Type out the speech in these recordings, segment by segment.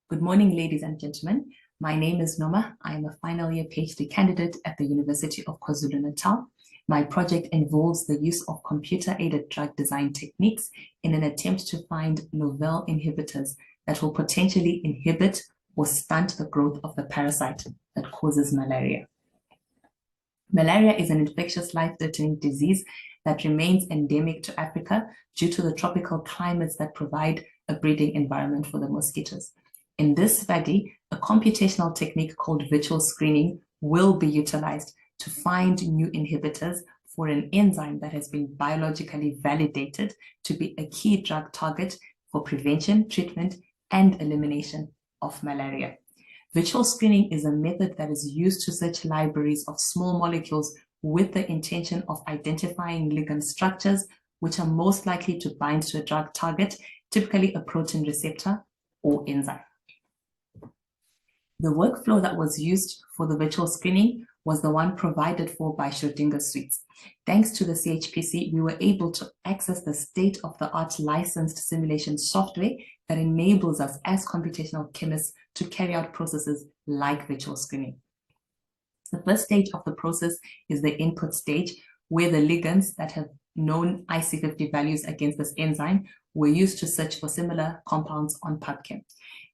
Good morning, ladies and gentlemen. My name is Noma. I am a final year PhD candidate at the University of KwaZulu-Natal. My project involves the use of computer-aided drug design techniques in an attempt to find novel inhibitors that will potentially inhibit or stunt the growth of the parasite that causes malaria. Malaria is an infectious, life-threatening disease that remains endemic to Africa due to the tropical climates that provide a breeding environment for the mosquitoes. In this study, a computational technique called virtual screening will be utilized to find new inhibitors for an enzyme that has been biologically validated to be a key drug target for prevention, treatment, and elimination of malaria. Virtual screening is a method that is used to search libraries of small molecules with the intention of identifying ligand structures which are most likely to bind to a drug target, typically a protein receptor or enzyme. The workflow that was used for the virtual screening was the one provided for by Schrödinger suites. Thanks to the CHPC, we were able to access the state-of-the-art licensed simulation software that enables us as computational chemists to carry out processes like virtual screening. The first stage of the process is the input stage, where the ligands that have known IC50 values against this enzyme were used to search for similar compounds on PubChem.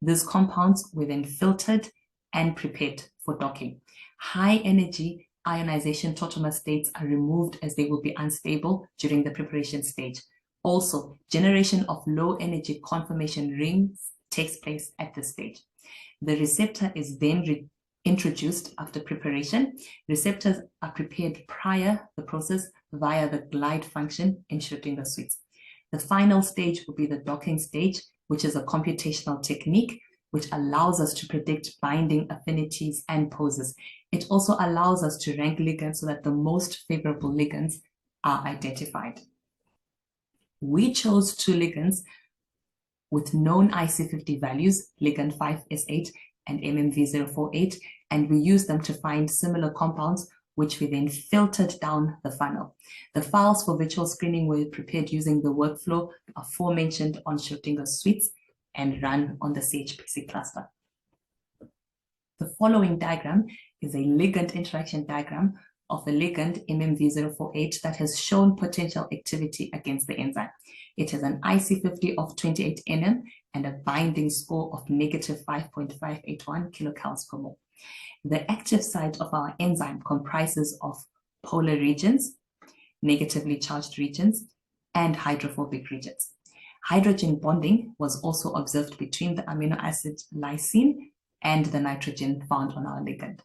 These compounds were then filtered and prepared for docking. High-energy ionization tautomer states are removed as they will be unstable during the preparation stage. Also, generation of low-energy conformation rings takes place at this stage. The receptor is then introduced after preparation. Receptors are prepared prior the process via the glide function in Schrödinger suites. The final stage will be the docking stage, which is a computational technique which allows us to predict binding affinities and poses. It also allows us to rank ligands so that the most favorable ligands are identified. We chose two ligands with known IC50 values, ligand 5S8 and MMV048, and we used them to find similar compounds, which we then filtered down the funnel. The files for virtual screening were prepared using the workflow aforementioned on Schrödinger suites and run on the CHPC cluster. The following diagram is a ligand interaction diagram of the ligand MMV048 that has shown potential activity against the enzyme. It has an IC50 of 28 nm and a binding score of -5.581 kilocalories per mole. The active site of our enzyme comprises of polar regions, negatively charged regions, and hydrophobic regions. Hydrogen bonding was also observed between the amino acid lysine and the nitrogen found on our ligand.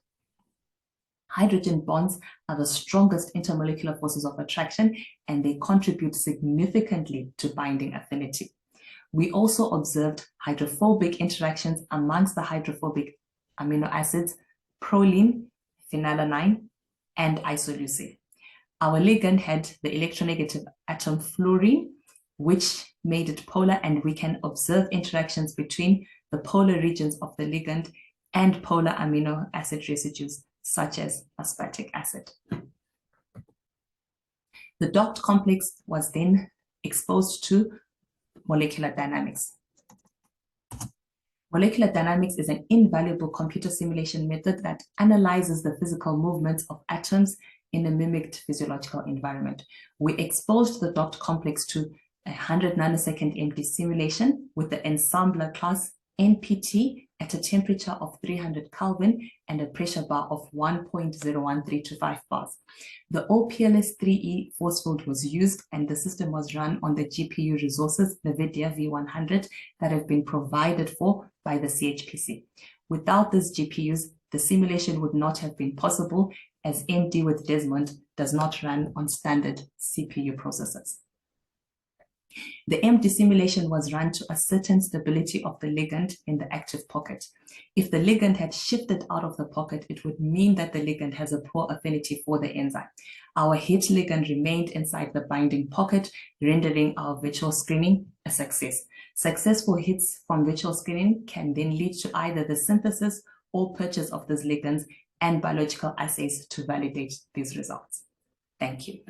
Hydrogen bonds are the strongest intermolecular forces of attraction, and they contribute significantly to binding affinity. We also observed hydrophobic interactions amongst the hydrophobic amino acids proline, phenylalanine, and isoleucine. Our ligand had the electronegative atom fluorine, which made it polar, and we can observe interactions between the polar regions of the ligand and polar amino acid residues, such as aspartic acid. The docked complex was then exposed to molecular dynamics. Molecular dynamics is an invaluable computer simulation method that analyzes the physical movements of atoms in a mimicked physiological environment. We exposed the docked complex to a 100 nanosecond empty simulation with the ensembler class NPT at a temperature of 300 Kelvin and a pressure bar of 1.01325 bars. The OPLS-3E force field was used, and the system was run on the GPU resources, NVIDIA V100, that have been provided for by the CHPC. Without these GPUs, the simulation would not have been possible, as MD with Desmond does not run on standard CPU processors. The MD simulation was run to ascertain stability of the ligand in the active pocket. If the ligand had shifted out of the pocket, it would mean that the ligand has a poor affinity for the enzyme. Our hit ligand remained inside the binding pocket, rendering our virtual screening a success. Successful hits from virtual screening can then lead to either the synthesis or purchase of these ligands and biological assays to validate these results. Thank you.